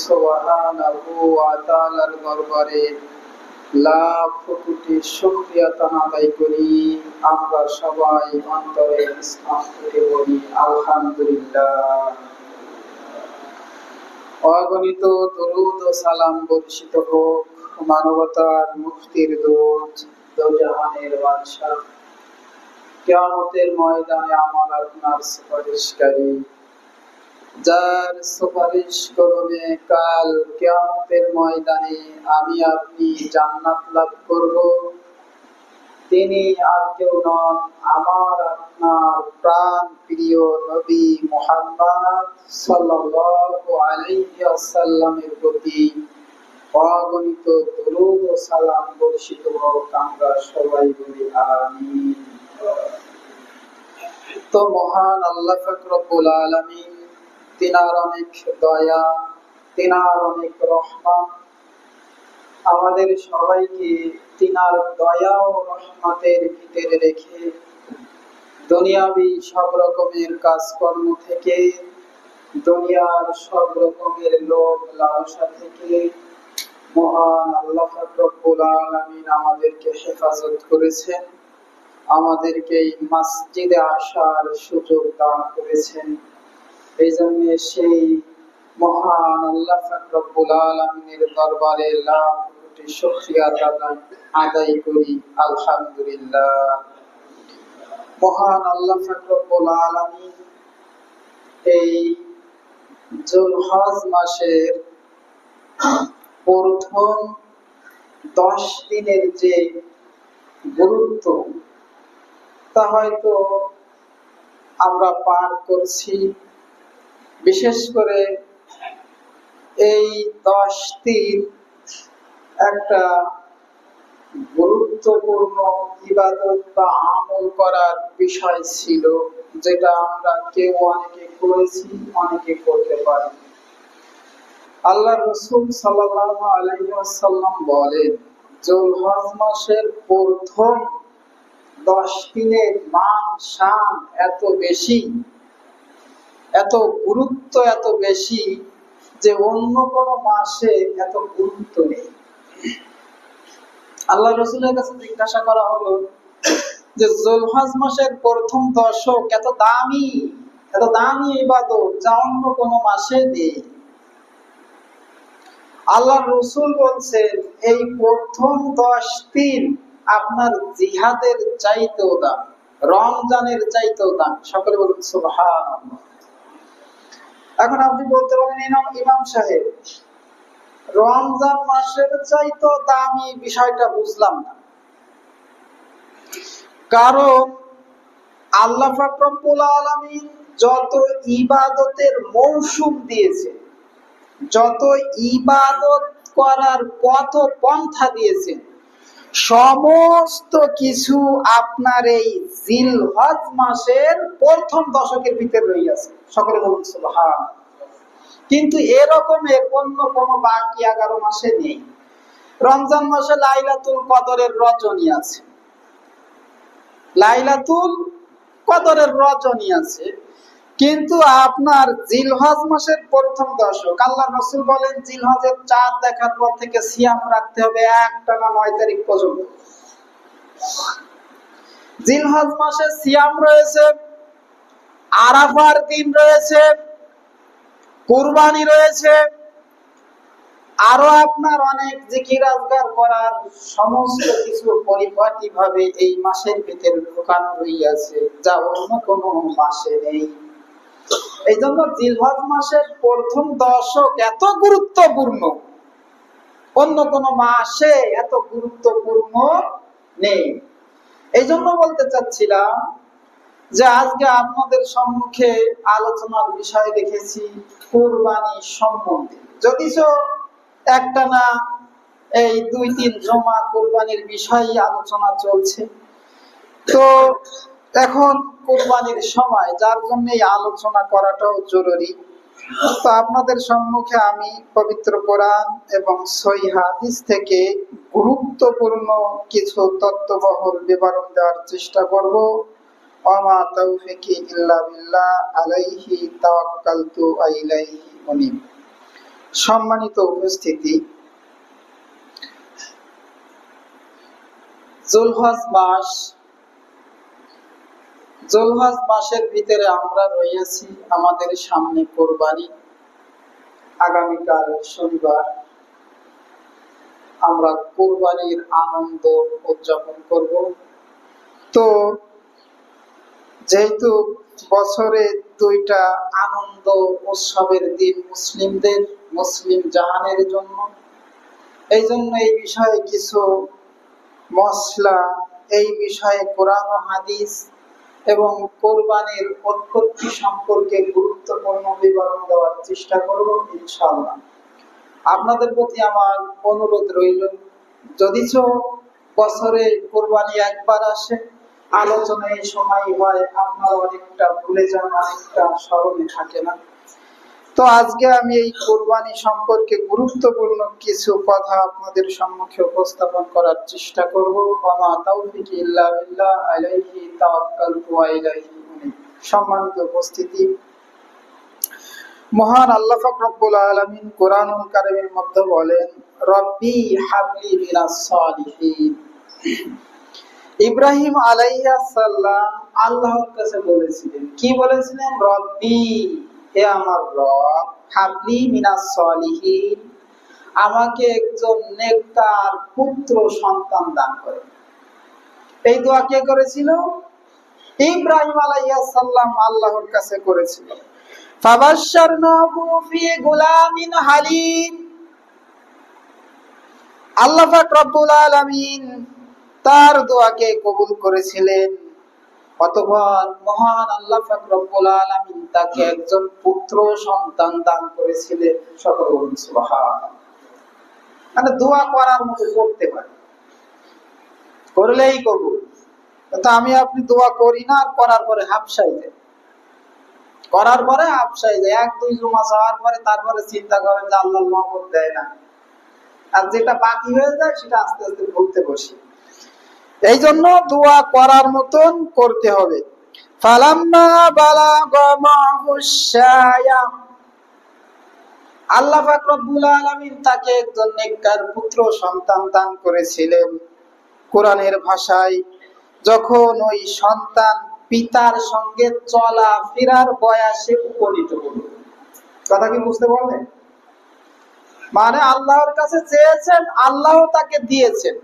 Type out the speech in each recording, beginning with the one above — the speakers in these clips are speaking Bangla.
সুবহানাহু ওয়া তাআলার দরবারে লাখ কোটি শুকরিয়া আদায় করি। আমরা সবাই অন্তরে ইসলাম থেকে বলি আলহামদুলিল্লাহ। অগণিত দরুদ ও সালাম বর্ষিত হোক মানবতার মুক্তির দূত, দোজাহানের বাদশা, কিয়ামতের ময়দানে আমার আপনার সুপারিশকারী, যার সুপারিশ করবে কাল কিয়ামতের ময়দানে আমি আপনি জান্নাত লাভ করব। তিনি আর কেউ নন, আমার আপনার প্রাণ প্রিয় নবী মুহাম্মদ সাল্লাল্লাহু আলাইহি ওয়াসাল্লামের প্রতি অগণিত দরুদ ও সালাম বর্ষিত হোক। আমরা সবাই বলি আমিন। তো মহান আল্লাহ পাক রব্বুল আলামিন, তিনার অনেক দয়া, তিনার অনেক রহমত, আমাদের সবাইকে তিনার দয়া ও রহমতের ভিতরে রেখে দুনিয়াবি সব রকমের কাজকর্ম থেকে, দুনিয়ার সব রকমের লোভ লালসা থেকে মহান আল্লাহ পাক রব্বুল আলামিন আমাদেরকে হেফাজত করেছেন, আমাদেরকে এই মসজিদে আসার সুযোগ দান করেছেন। এই জন্য সেই মহান আল্লাহ পাক রব্বুল আলামিনের দরবারে লাখ কোটি শুকরিয়া আদায় করি আলহামদুলিল্লাহ। মহান আল্লাহ পাক রব্বুল আলামিন এই যুলহজ মাসের প্রথম 10 দিনের যে গুরুত্ব, তা হয়তো আমরা পার করছি। বিশেষ করে এই 10 দিন একটা গুরুত্বপূর্ণ ইবাদত বা আমল করার বিষয় ছিল, যেটা আমরা কেউ অনেকে করেছি, অনেকে করতে পারি। আল্লাহ রাসূল সাল্লাল্লাহু আলাইহি ওয়াসাল্লাম বলেন, যুলহজ মাসের প্রথম 10 দিনের মান শান এত বেশি, এত গুরুত্ব এত বেশি যে অন্য কোন মাসে এত গুরুত্ব নেই। আল্লাহ রাসূলের কাছে জিজ্ঞাসা করা হলো যে যুলহজ মাসের প্রথম দশক এত দামি ইবাদত যা অন্য কোন মাসে নেই। আল্লাহ রাসূল বলছেন এই প্রথম 10 দিন আপনার জিহাদের চাইতেও দাম, রমজানের চাইতেও দাম। সকলে বলুন সুবহানাল্লাহ। এখন আপনি বলতে পারেন ইমাম সাহেব, রমজান মাসের চাইতেও দামি বিষয়টা বুঝলাম না। কারণ আল্লাহ পাক রব্বুল আলামিন যত ইবাদতের মৌসুম দিয়েছে, যত ইবাদত করার পথ পন্থা দিয়েছেন, সমস্ত কিছু আপনার এই জিলহজ মাসের প্রথম দশকের ভিতরে রয়েছে। সকলে বলুন সুবহানাল্লাহ। কিন্তু এরকমের অন্য কোনো বাকি 11 মাসে নেই। রমজান মাসে লাইলাতুল কদরের রজনী আছে, লাইলাতুল কদরের রজনী আছে, কিন্তু আপনার জিলহজ মাসের প্রথম দশক, আল্লাহ রাসূল বলেন জিলহজের চাঁদ দেখার পর থেকে সিয়াম রাখতে হবে একটানা 9 তারিখ পর্যন্ত। জিলহজ মাসে সিয়াম রয়েছে, আরাফার দিন রয়েছে, কুরবানি রয়েছে, আরো আপনার অনেক জিকির আজকার করার সমস্ত কিছু পরিপাটিভাবে এই মাসের ভিতরে ঢোকানো হইয়াছে, যা অন্য কোনো মাসে নেই। এই জন্য জিলহজ মাসের প্রথম দশক এত গুরুত্বপূর্ণ, অন্য কোন মাসে এত গুরুত্বপূর্ণ নেই। এই জন্য বলতে চাচ্ছিলাম যে আজকে আপনাদের সম্মুখে আলোচনার বিষয় রেখেছি কুরবানি সম্বন্ধে। যদিচ একটানা এই 2-3 জমা কুরবানির বিষয়ে আলোচনা চলছে, তো এখন কুরবানির সময়, যার জন্য এই আলোচনা করাটাও জরুরি। তো আপনাদের সম্মুখে আমি পবিত্র কোরআন এবং সহিহ হাদিস থেকে গুরুত্বপূর্ণ কিছু তথ্যবহুল বিবরণ দেওয়ার চেষ্টা করব। ওয়া তাওফিকি ইল্লা বিল্লাহ, আলাইহি তাওয়াক্কালতু ওয়া ইলাইহি উনীব। সম্মানিত উপস্থিতি, জুলহজ মাসের ভিতরে আমরা রয়েছি। আমাদের সামনে কোরবানি, আগামীকাল শনিবার আমরা কোরবানির আনন্দ উদযাপন করব। তো যেহেতু বছরে দুইটা আনন্দ উৎসবের দিন মুসলিমদের, মুসলিম জাহানের জন্য, এই জন্য এই বিষয়ে কিছু মশলা, এই বিষয়ে কোরআন ও হাদিস এবং কোরবানির উৎপত্তি সম্পর্কে গুরুত্বপূর্ণ বিবরণ দেওয়ার চেষ্টা করব ইনশাআল্লাহ। আপনাদের প্রতি আমার অনুরোধ রইল, যদিচ বছরে কোরবানি একবার আসে, আলোচনা এই সময় হয়, আপনারা অনেকটা ভুলে যান, অনেকটা স্মরণে থাকে না। তো আজকে আমি এই কোরবানি সম্পর্কে গুরুত্বপূর্ণ কিছু কথা আপনাদের সম্মুখে উপস্থাপন করার চেষ্টা করব। ওয়া তাওফিকি ইল্লা বিল্লাহ, আলাইহি তাওয়াক্কালতু ওয়া ইলাইহি উনীব। সম্মানিত উপস্থিতি, মহান আল্লাহ পাক রব্বুল আলামিন কোরআনুল কারীমের মধ্যে বলেন, রব্বি হাবলি মিনাস সালিহিন। ইব্রাহিম আলাইহিস সালাম আল্লাহর কাছে বলেছিলেন, কি বলেছিলেন? রব্বি, হে আমার রব, হাবলি মিনাস সালিহিন, আমাকে একজন নেককার পুত্র সন্তান দান করে। এই দোয়া কে করেছিল? ইব্রাহিম আলাইহিস সালাম আল্লাহর কাছে করেছিল। ফাবাশশারনাহু ফি গুলামিন হালিম। আল্লাহ পাক রব্বুল আলামিন তার দোয়াকে কবুল করেছিলেন। অতঃপর মহান আল্লাহ পাক রব্বুল আলামিন তাকে একজন পুত্র সন্তান দান করেছিলেন। সকলে বলুন সুবহানাল্লাহ। মানে দোয়া করার মতো করতে পারে, করলেই কবুল। তো আমি আপনি দোয়া করি না, আর করার পরে হাফসাই যায়, করার পরে হাফসাই যায়, এক দুই জুমা যাওয়ার পরে তারপরে চিন্তা করেন যে আল্লাহ মহব্বত দেয় না, আর যেটা বাকি হয়ে যায় সেটা আস্তে আস্তে ভুলতে বসি। এই জন্য দোয়া করার মতন করতে হবে। ফালাম্মা বালাগা মাহুশ শায়া, আল্লাহ পাক রব্বুল আলামিন তাকে একজন নেককার পুত্র সন্তান দান করেছিলেন। কোরআনের ভাষায়, যখন ওই সন্তান পিতার সঙ্গে চলা ফেরার বয়সে উপনীত হলো। কথা কি বুঝতে পারলেন? মানে আল্লাহর কাছে চেয়েছেন, আল্লাহ তাকে দিয়েছেন।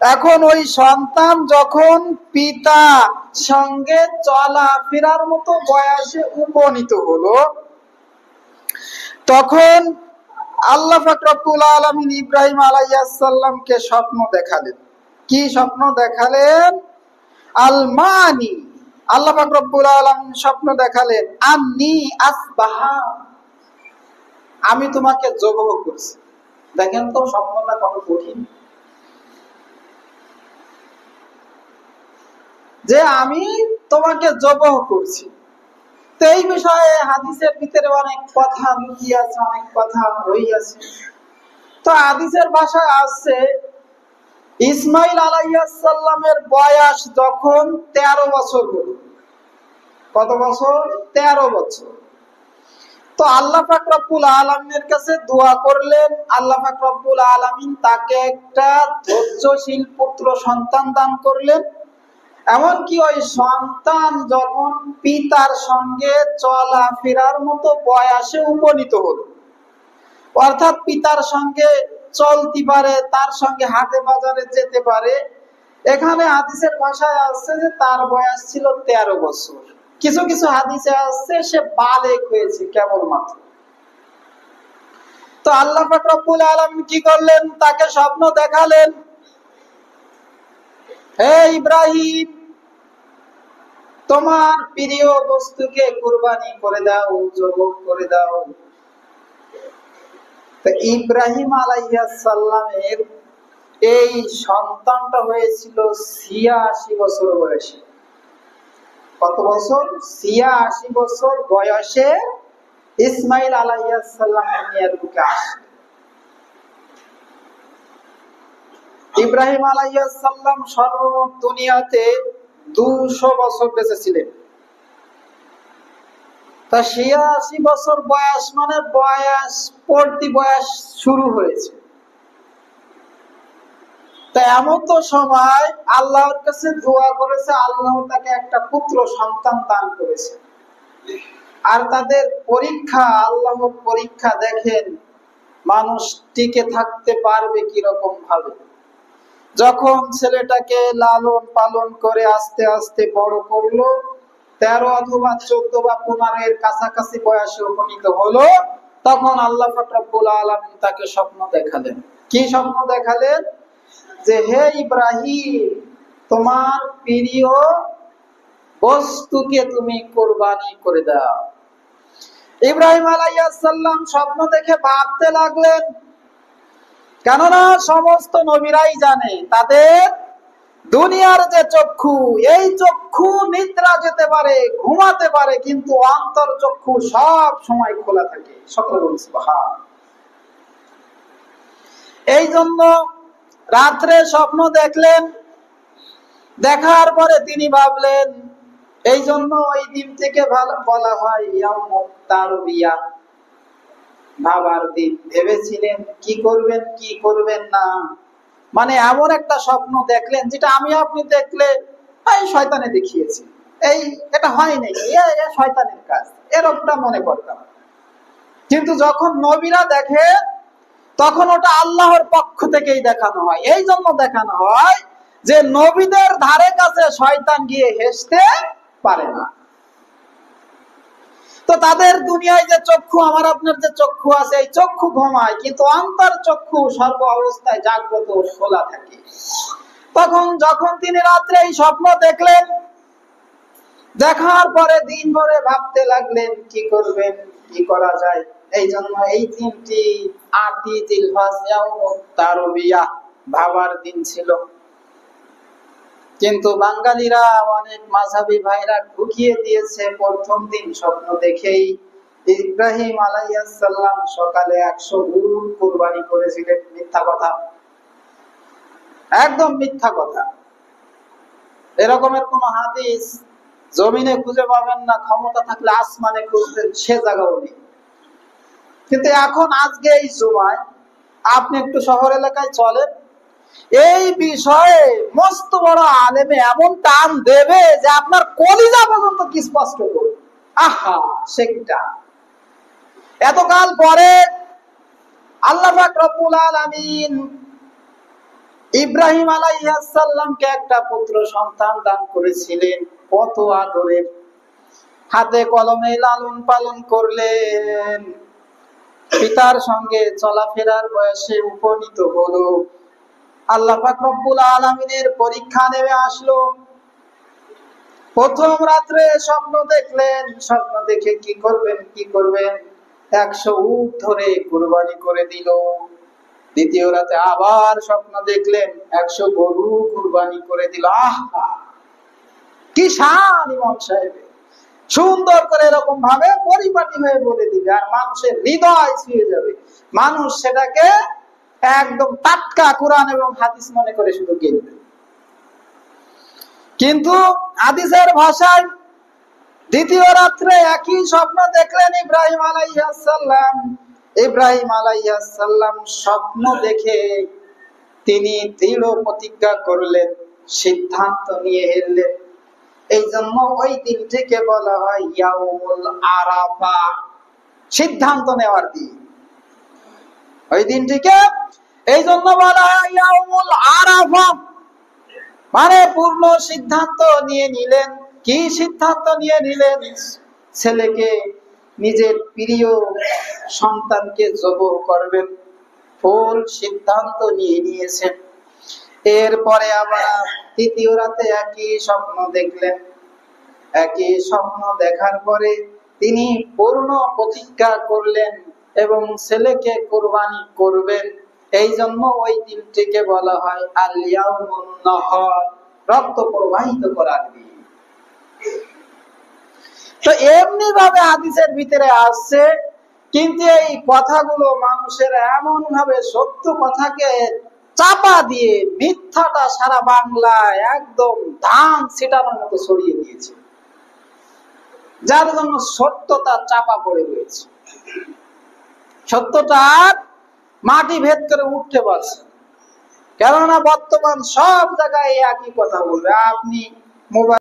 এখন ওই সন্তান যখন পিতা সঙ্গে চলা ফেরার মতো বয়সে উপনীত হলো, তখন আল্লাহ পাক রব্বুল আলামিন ইব্রাহিম আলাইহিস সালামকে স্বপ্ন দেখালেন। কি স্বপ্ন দেখালেন? আল মানি, আল্লাহ পাক রব্বুল আলামিন স্বপ্ন দেখালেন, আন্নী আসবাহা, আমি তোমাকে জবাহ করছি। দেখেন তো স্বপ্নটা কত কঠিন, যে আমি তোমাকে জবাহ করছি। তো এই বিষয়ে হাদিসের ভিতরে অনেক কথা লুকিয়ে আছে, অনেক কথা রইয়াছে। তো হাদিসের ভাষায় আসছে, ইসমাইল আলাইহিস সালামের বয়স যখন 13 বছর হলো। কত বছর? 13 বছর। তো আল্লাহ পাক রব্বুল আলামিনের কাছে দোয়া করলেন, আল্লাহ পাক রব্বুল আলামিন তাকে একটা ধৈর্যশীল পুত্র সন্তান দান করলেন। এমনকি ওই সন্তান যখন পিতার সঙ্গে চলাফেরার মতো বয়সে উপনীত হলো, অর্থাৎ পিতার সঙ্গে চলতে পারে, তার সঙ্গে হাটে বাজারে যেতে পারে, এখানে হাদিসের ভাষায় আসছে যে তার বয়স ছিল 13 বছর। কিছু কিছু হাদিসে আসছে সে বালেগ হয়েছে কেবলমাত্র। তো আল্লাহ পাক রব্বুল আলামিন কি করলেন? তাকে স্বপ্ন দেখালেন, হে ইব্রাহিম, তোমার প্রিয় বস্তুকে কুরবানি করে দাও, জবাহ করে দাও। তো ইব্রাহিম আলাইহিস সালামের এই সন্তানটা হয়েছিল 86 বছর বয়সে। কত বছর? 86 বছর বয়সে ইসমাইল আলাইহিস সালাম দুনিয়ার বুকে আসে। ইব্রাহিম আলাইহিস সালাম সর্বমোট দুনিয়াতে 200 বছর বেঁচে ছিলেন। তা ৮৬ বছর বয়স মানে বয়স পড়তি বয়স শুরু হয়েছে। তা এমন তো সময় আল্লাহর কাছে দোয়া করেছে, আল্লাহ তাকে একটা পুত্র সন্তান দান করেছে। আর তাদের পরীক্ষা, আল্লাহর পরীক্ষা দেখেন মানুষ টিকে থাকতে পারবে কিরকম ভাবে। যখন ছেলেটাকে লালন পালন করে আস্তে আস্তে বড় করলো, 13 অথবা 14 বা 15 এর কাছাকাছি বয়সে উপনীত হলো, তখন আল্লাহ পাক রব্বুল আলামিন তাকে স্বপ্ন দেখালেন। কি স্বপ্ন দেখালেন? যে হে ইব্রাহিম, তোমার প্রিয় বস্তুকে তুমি কোরবানি করে দাও। ইব্রাহিম আলাইহিস সালাম স্বপ্ন দেখে ভাবতে লাগলেন, কেননা সমস্ত নবীরাই জানে তাদের দুনিয়ার যে চক্ষু, এই চক্ষু নিদ্রা যেতে পারে, ঘুমাতে পারে, কিন্তু অন্তর চক্ষু সব সময় খোলা থাকে। সকলে বলুন সুবহান। এই জন্য রাত্রে স্বপ্ন দেখলেন, দেখার পরে তিনি ভাবলেন, এই জন্য ওই দিন থেকে বলা হয় ইয়াউমুত তারবিয়া, ভাবার দিন। ভেবেছিলেন কি করবেন কি করবেন না, মানে এমন একটা স্বপ্ন দেখলেন যেটা আমি আপনি দেখলে এই শয়তানে দেখিয়েছি, এই এটা হয় নাকি, শয়তানের কাজ, এরকমটা মনে করতাম। কিন্তু যখন নবীরা দেখে তখন ওটা আল্লাহর পক্ষ থেকেই দেখানো হয়। এই জন্য দেখানো হয় যে নবীদের ধারে কাছে শয়তান গিয়ে হেসতে পারে না। তো তাদের দুনিয়ায় যে চক্ষু, আমার আপনার যে চক্ষু আছে, এই চক্ষু ঘুমায়, কিন্তু অন্তর চক্ষু সর্ব অবস্থায় জাগ্রত খোলা থাকে। তখন যখন তিনি রাত্রে এই স্বপ্ন দেখলেন, দেখার পরে দিন ভরে ভাবতে লাগলেন কি করবেন, কি করা যায়। এই জন্য এই দিনটি ৮ই জিলহজ ইয়াউমুত তারবিয়া, ভাবার দিন ছিল। কিন্তু বাঙালিরা, অনেক মাযহাবী ভাইরা ঢুকিয়ে দিয়েছে প্রথম দিন স্বপ্ন দেখেই ইব্রাহিম আলাইহিস সালাম সকালে ১০০ উট কুরবানি করেছিলেন। মিথ্যা কথা, একদম মিথ্যা কথা। এরকমের কোন হাদিস জমিনে খুঁজে পাবেন না, ক্ষমতা থাকলে আসমানে খুঁজবেন, সে জায়গাও নেই। কিন্তু এখন আজকে এই জুমায় আপনি একটু শহর এলাকায় চলেন, এই বিষয়ে মস্ত বড় আলেমে এমন টান দেবে যে আপনার কলিজা পর্যন্ত কি স্পষ্ট করবে। আহা, সেটা এতকাল পরে আল্লাহ পাক রব্বুল আলামিন ইব্রাহিম আলাইহিস সালামকে একটা পুত্র সন্তান দান করেছিলেন। কত আদরের, হাতে কলমে লালন পালন করলেন, পিতার সঙ্গে চলাফেরার বয়সে উপনীত হলো। আল্লাহ পাক রব্বুল আলামিনের পরীক্ষা নেমে আসলো। প্রথম রাত্রে স্বপ্ন দেখলেন, স্বপ্ন দেখে কি করবেন কি করবেন, ১০০ উট ধরে কুরবানি করে দিল। দ্বিতীয় রাতে আবার স্বপ্ন দেখলেন, ১০০ গরু কুরবানি করে দিল। আহা, কি শান ইমাম সাহেব, সুন্দর করে এরকম ভাবে পরিপাটি হয়ে বলে দিবে, আর মানুষের হৃদয় ছুঁয়ে যাবে। মানুষ সেটাকে একদম টাটকা কোরআন এবং হাদিস মনে করে শুধু কিনবে। কিন্তু হাদিসের ভাষায় দ্বিতীয় রাত্রে একই স্বপ্ন দেখলেন ইব্রাহিম আলাইহিস সালাম। ইব্রাহিম আলাইহিস সালাম স্বপ্ন দেখে তিনি দৃঢ় প্রতিজ্ঞা করলেন, সিদ্ধান্ত নিয়ে এলেন। এই জন্য ওই দিনটিকে বলা হয় ইয়াউমুল আরাফা, সিদ্ধান্ত নেওয়ার দিন। ওই দিনটিকে এই জন্য বলা হয় ইয়াউমুল আরাফা, মানে পূর্ণ সিদ্ধান্ত নিয়ে নিলেন। কি সিদ্ধান্ত নিয়ে নিলেন? ছেলেকে, নিজের প্রিয় সন্তানকে জবাহ করবেন, ফুল সিদ্ধান্ত নিয়ে নিয়েছেন। এরপরে আবার তৃতীয় রাতে একই স্বপ্ন দেখলেন। একই স্বপ্ন দেখার পরে তিনি পূর্ণ প্রতিজ্ঞা করলেন এবং ছেলেকে কুরবানি করবেন। এই জন্য ওই দিনটিকে বলা হয় আল ইয়াউমুন নাহর, রক্ত প্রবাহিত করার দিন। তো এমনি ভাবে হাদিসের ভিতরে আসছে, কিন্তু এই কথাগুলো মানুষের এমন ভাবে সত্য কথাকে চাপা দিয়ে মিথ্যাটা সারা বাংলায় একদম ধান ছিটানোর মতো ছড়িয়ে দিয়েছে। যার জন্য সত্যতা চাপা পড়ে রয়েছে, সত্যটা মাটি ভেদ করে উঠতে পারছে। কেননা বর্তমান সব জায়গায় একই কথা বলবে। আপনি মোবাইল